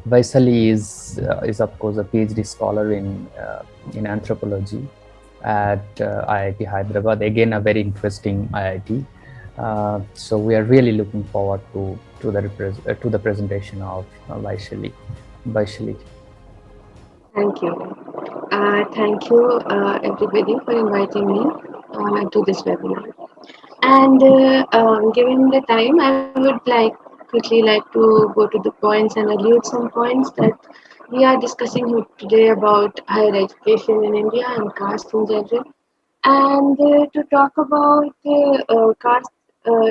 Vaisali is of course a PhD scholar in anthropology at IIT Hyderabad. Again, a very interesting IIT. So we are really looking forward to the presentation of Vaishali. Vaishali. Thank you, everybody, for inviting me to this webinar. And given the time, I would quickly like to go to the points and allude some points that we are discussing today about higher education in India and caste in general. And to talk about caste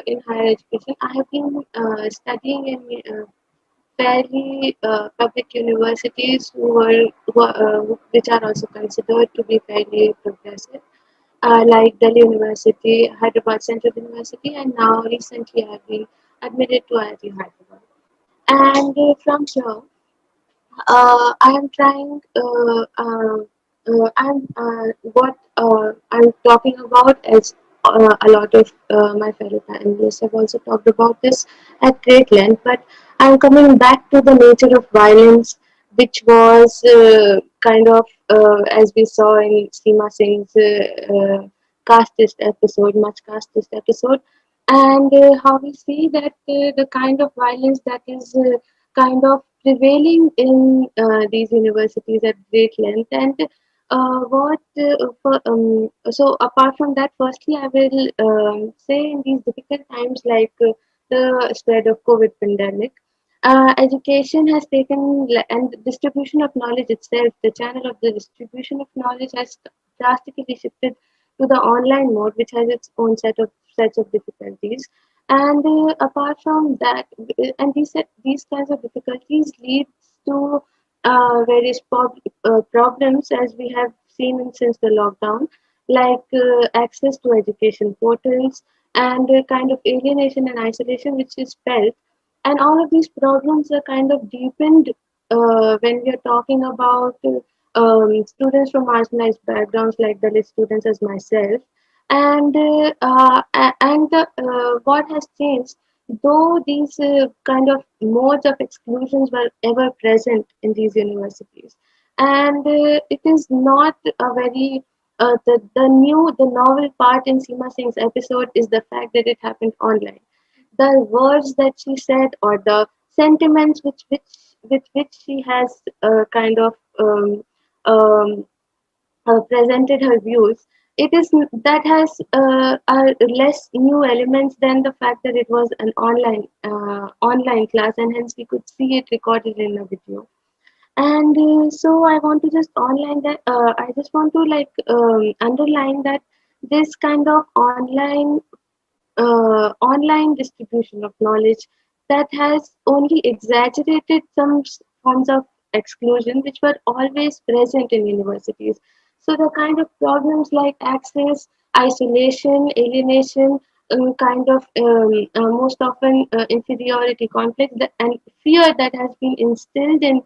in higher education, I have been studying in fairly public universities which are also considered to be fairly progressive, like Delhi University, Hyderabad Central University, and now recently I've been admitted to IIT Hyderabad. And from here, I am trying. What I'm talking about is a lot of my fellow panelists have also talked about this at great length. But I'm coming back to the nature of violence, which was as we saw in Seema Singh's casteist episode, much casteist episode, and how we see that the kind of violence that is kind of prevailing in these universities at great length. And so apart from that, firstly I will say in these difficult times like the spread of COVID pandemic, education has and the distribution of knowledge itself, the channel of the distribution of knowledge has drastically shifted to the online mode, which has its own sets of difficulties. And apart from that, and these kinds of difficulties leads to various problems, as we have seen since the lockdown, like access to education portals and kind of alienation and isolation which is felt. And all of these problems are kind of deepened when we are talking about students from marginalized backgrounds like Dalit students as myself. And what has changed, though these kind of modes of exclusions were ever present in these universities, and it is not a very the novel part in Seema Singh's episode is the fact that it happened online. The words that she said or the sentiments with which she has um, presented her views, it is that has are less new elements than the fact that it was an online class, and hence we could see it recorded in a video. And so I want to just online that I just want to underline that this kind of online distribution of knowledge that has only exaggerated some forms of exclusion which were always present in universities. So the kind of problems like access, isolation, alienation, most often inferiority complex and fear that has been instilled in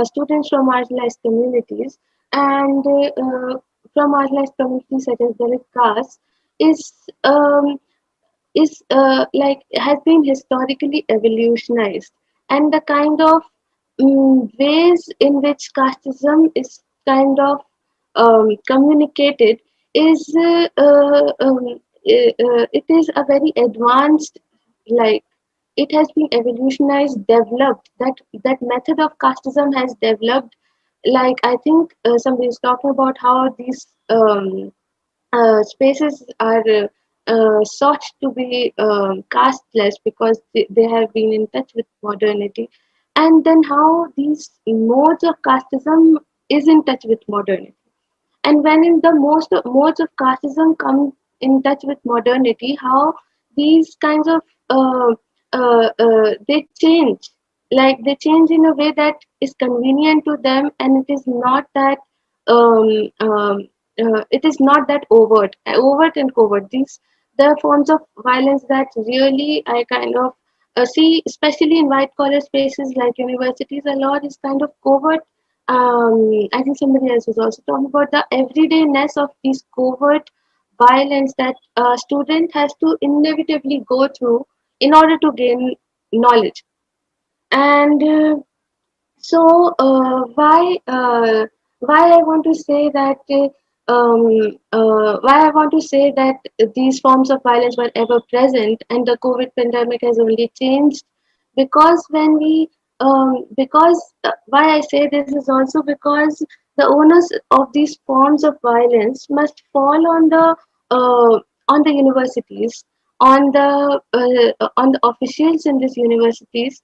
students from marginalized communities and from marginalized communities such as Dalit caste is um, has been historically evolutionized, and the kind of ways in which casteism is kind of communicated is it is a very advanced, like it has been evolutionized, developed. That method of casteism has developed. Like I think somebody is talking about how these spaces are sought to be casteless because they have been in touch with modernity, and then how these modes of casteism is in touch with modernity. And when in the most modes of casteism come in touch with modernity, how these kinds of they change, like they change in a way that is convenient to them, and um, um, it is not that overt and covert. These the forms of violence that really I kind of see, especially in white collar spaces like universities, a lot is kind of covert. I think somebody else was also talking about the everydayness of these covert violence that a student has to inevitably go through in order to gain knowledge. And So why I want to say that why I want to say that these forms of violence were ever present, and the COVID pandemic has only changed, because when we because why I say this is also because the owners of these forms of violence must fall on the universities, on the officials in these universities,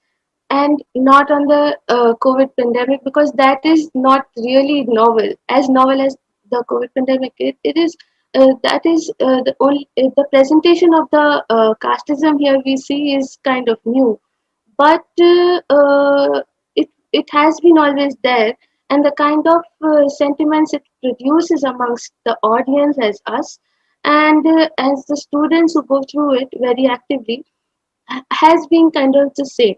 and not on the COVID pandemic, because that is not really novel. As novel as the COVID pandemic, it is that is the only the presentation of the casteism here we see is kind of new, but it has been always there, and the kind of sentiments it produces amongst the audience as us, and as the students who go through it very actively, has been kind of the same.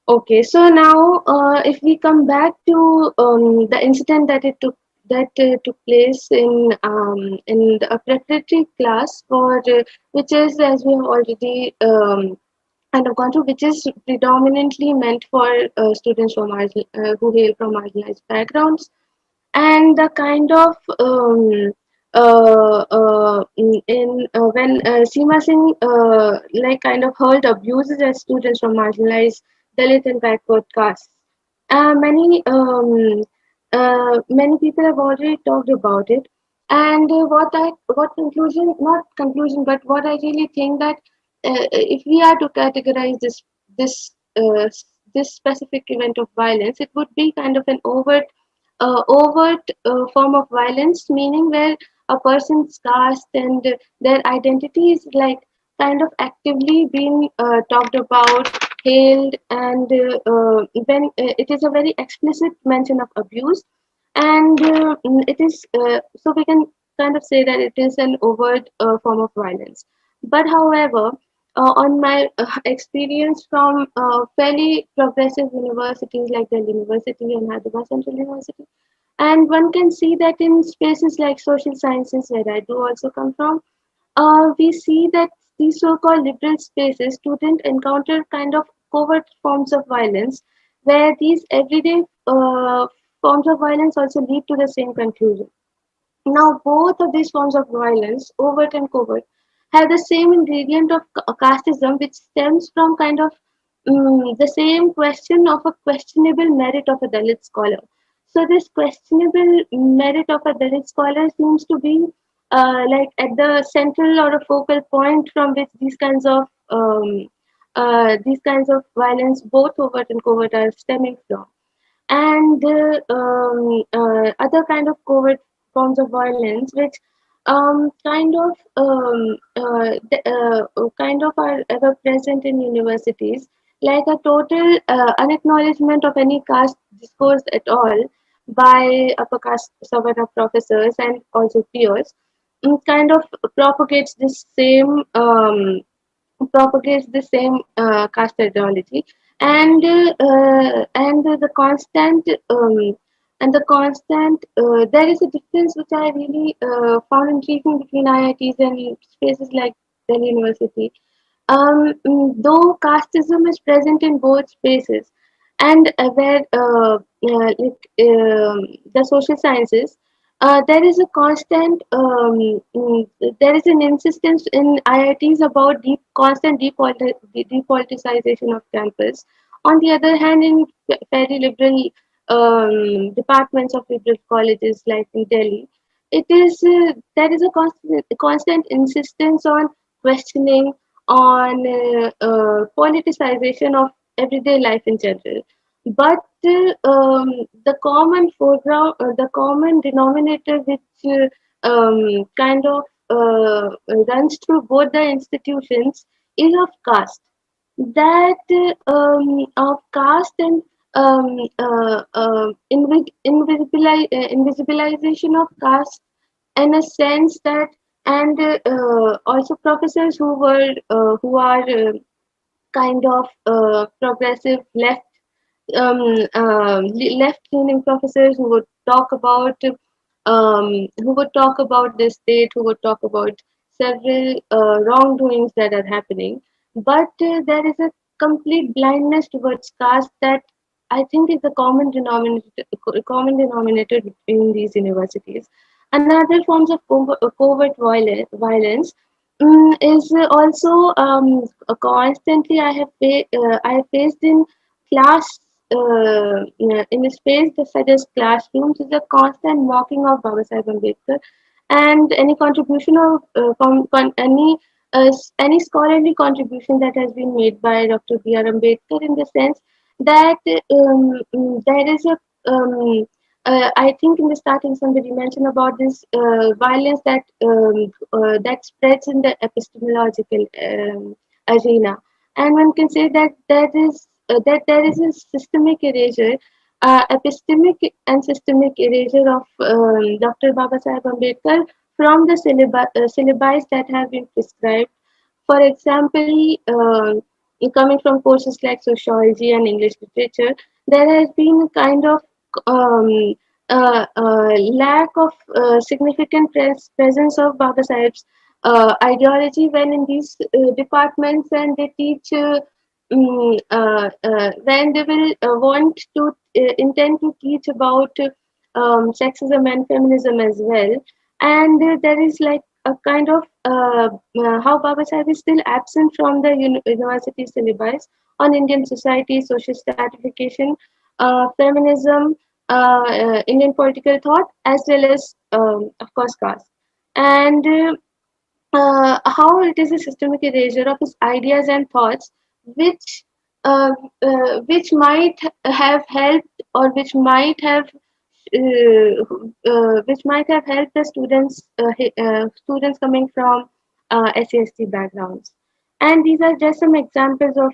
Okay, so now if we come back to the incident that took place in a preparatory class for which is, as we have already kind of gone through, which is predominantly meant for students who hail from marginalized backgrounds, and the kind of when Seema Singh like kind of hurled abuses at students from marginalized Dalit and backward castes. Many people have already talked about it, and what conclusion, not conclusion, but what I really think that if we are to categorize this uh, this specific event of violence, it would be kind of an overt form of violence, meaning where a person's caste and their identity is like kind of actively being talked about, hailed, and when it is a very explicit mention of abuse, and it is so we can kind of say that it is an overt form of violence. But however, on my experience from fairly progressive universities like Delhi University and Hyderabad Central University, and one can see that in spaces like social sciences, where I do also come from, we see that these so-called liberal spaces, students encounter kind of covert forms of violence, where these everyday forms of violence also lead to the same conclusion. Now, both of these forms of violence, overt and covert, have the same ingredient of casteism, which stems from kind of the same question of a questionable merit of a Dalit scholar. So, this questionable merit of a Dalit scholar seems to be like at the central or a focal point from which these kinds of violence, both overt and covert, are stemming from, and other kind of covert forms of violence which kind of are ever present in universities, like a total unacknowledgement of any caste discourse at all by upper caste Savarna professors and also peers, kind of propagates this same caste ideology, and the constant there is a difference which I really found intriguing between IITs and spaces like Delhi University. Though casteism is present in both spaces, and where the social sciences, there is a constant, there is an insistence in IITs about constant depoliticization of campus. On the other hand, in very liberal departments of liberal colleges like in Delhi, there is a constant insistence on questioning, on politicization of everyday life in general. But the common denominator which kind of runs through both the institutions is of caste. That of caste and invisibilization of caste, in a sense that, and also professors who are kind of progressive left-leaning professors who would talk about the state, who would talk about several wrongdoings that are happening, but there is a complete blindness towards caste, that I think is the common denominator between these universities. Another forms of covert violence is also constantly I have faced in class in a space such as classrooms is a constant mocking of Baba Sahib Ambedkar and any contribution of any scholarly contribution that has been made by Dr. B.R. Ambedkar in the sense that there is a I think in the starting somebody mentioned about this violence that spreads in the epistemological arena, and one can say that there is a systemic erasure, epistemic and systemic erasure of Dr. Baba Sahib Ambedkar from the syllabi that have been prescribed. For example, coming from courses like sociology and English literature, there has been a kind of um, lack of significant presence of Baba Sahib's ideology when in these departments, and they teach when they will want to intend to teach about sexism and feminism as well. And there is like a kind of how Baba Sahib is still absent from the university syllabus on Indian society, social stratification, feminism, Indian political thought, as well as, of course, caste. And how it is a systemic erasure of his ideas and thoughts, which uh, which might have helped, or which might have helped the students coming from SCST backgrounds. And these are just some examples of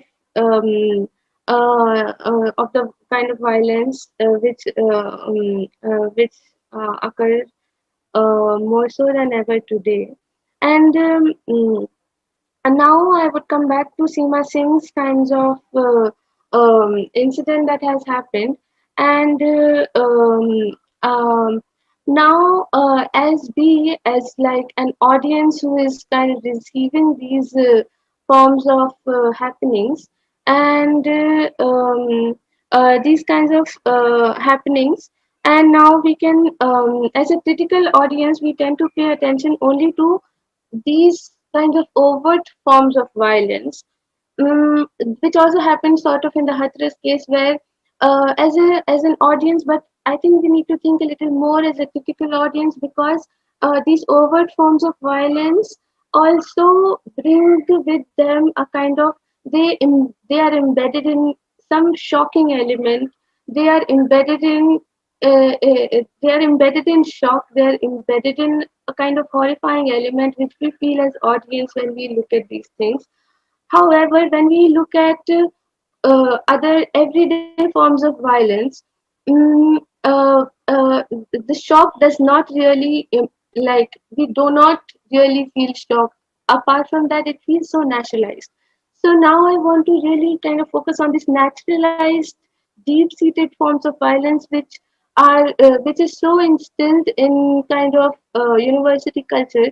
the kind of violence which occur more so than ever today. And and now I would come back to Seema Singh's kinds of incident that has happened. And now, as like an audience who is kind of receiving these forms of happenings, and these kinds of happenings, and now we can, as a critical audience, we tend to pay attention only to these kind of overt forms of violence, which also happened sort of in the Hathras case, where as an audience, but I think we need to think a little more as a critical audience, because these overt forms of violence also bring with them a kind of they are embedded in some shocking element. They are embedded in they are embedded in shock. They are embedded in a kind of horrifying element which we feel as audience when we look at these things. However, when we look at other everyday forms of violence, mm, the shock does not really like we do not really feel shock. Apart from that, it feels so naturalized. So now I want to really kind of focus on this naturalized, deep-seated forms of violence, which is so instilled in kind of university culture.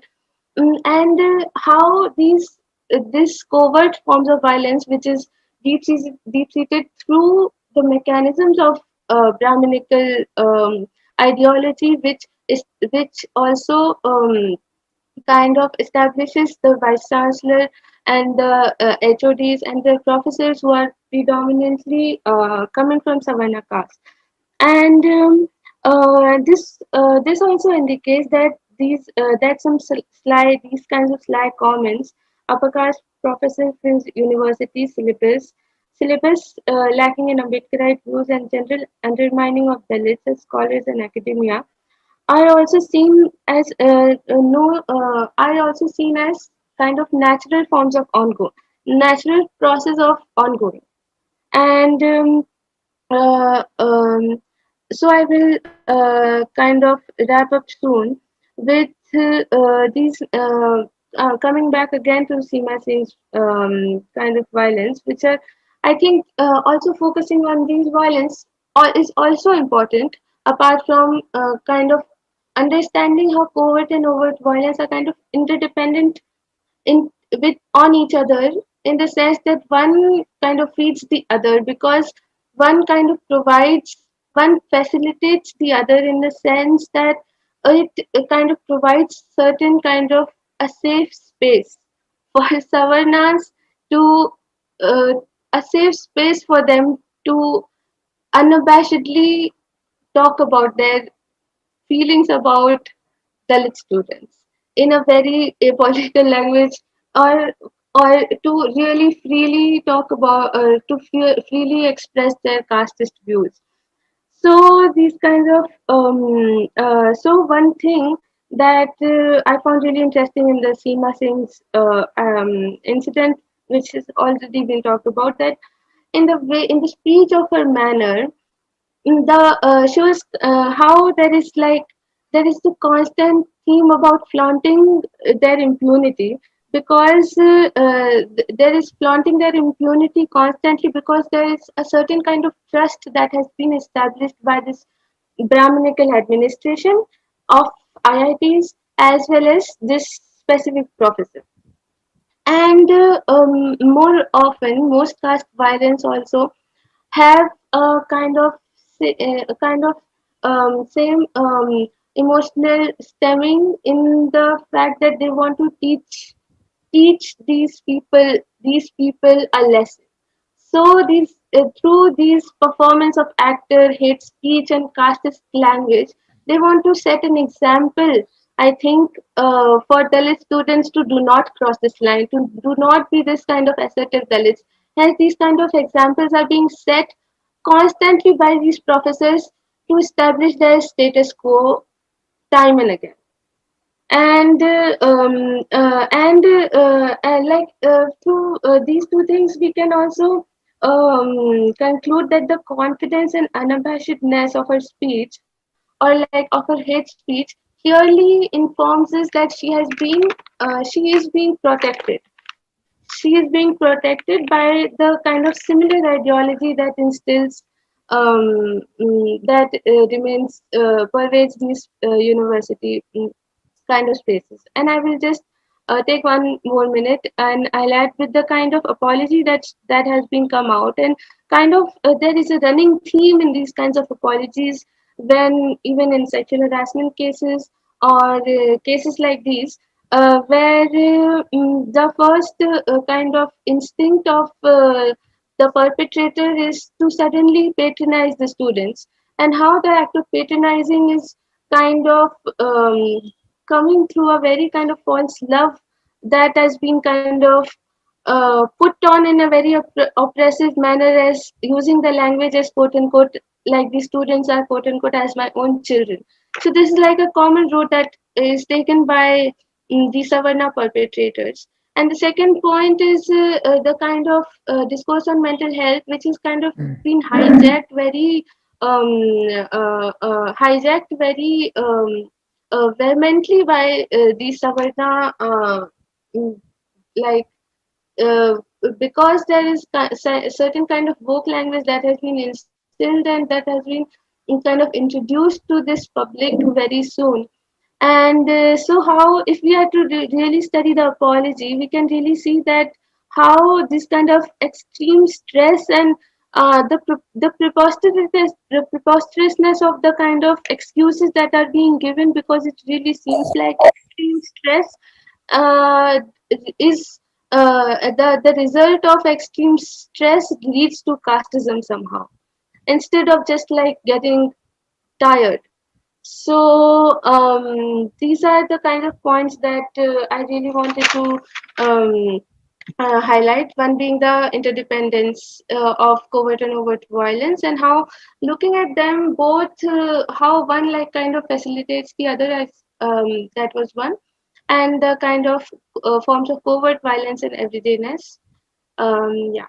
And how this covert forms of violence, which is deep-seated through the mechanisms of Brahminical ideology, which also kind of establishes the vice chancellor and the HODs and the professors who are predominantly coming from Savarna caste. And this also indicates that these kinds of sly comments upper caste professors in university syllabus lacking in Ambedkarite views and general undermining of Dalits as scholars and academia are also seen as no are also seen as kind of natural forms of ongoing natural process of ongoing. And so I will kind of wrap up soon with these coming back again to Seema Singh's kind of violence, which are, I think, also focusing on these violence is also important. Apart from kind of understanding how covert and overt violence are kind of interdependent in with on each other, in the sense that one kind of feeds the other, because one kind of provides, one facilitates the other in the sense that it kind of provides certain kind of a safe space for Savarnas to uh, a safe space for them to unabashedly talk about their feelings about Dalit students in a very apolitical language, or or to really freely talk about freely express their casteist views. So these kinds of so one thing that I found really interesting in the Seema Singh's incident, which has already been talked about, that in the way, in the speech of her manner, the shows how there is the constant theme about flaunting their impunity, because there is flaunting their impunity constantly because there is a certain kind of trust that has been established by this Brahminical administration of IITs as well as this specific professor. And more often, most caste violence also have a kind of a kind of same emotional stemming in the fact that they want to teach these people a lesson. So these through these performance of actor, hate speech, and casteist language, they want to set an example. I think for Dalit students to do not cross this line, to do not be this kind of assertive Dalits. Hence, these kind of examples are being set constantly by these professors to establish their status quo time and again. And like through these two things, we can also conclude that the confidence and unabashedness of her speech, or like of her hate speech, clearly informs us that she is being protected. She is being protected by the kind of similar ideology that instills that remains pervades these university kind of spaces. And I will just take one more minute, and I'll add with the kind of apology that has been come out, and kind of there is a running theme in these kinds of apologies when even in sexual harassment cases or cases like these, where the first kind of instinct of the perpetrator is to suddenly patronize the students, and how the act of patronizing is kind of coming through a very kind of false love that has been kind of put on in a very oppressive manner, as using the language as quote unquote, like the students are quote unquote as my own children. So this is like a common route that is taken by the Savarna perpetrators. And the second point is the kind of discourse on mental health, which is kind of been hijacked very vehemently by the Savarna, mm, like uh, because there is certain kind of woke language that has been instilled and that has been kind of introduced to this public very soon. And so, how, if we are to really study the apology, we can really see that how this kind of extreme stress and the preposterousness of the kind of excuses that are being given, because it really seems like extreme stress uh, is the result of extreme stress leads to casteism somehow, instead of just like getting tired. So these are the kind of points that I really wanted to highlight. One being the interdependence of covert and overt violence, and how looking at them both, how one like kind of facilitates the other, as that was one, and the kind of forms of covert violence and everydayness. Yeah.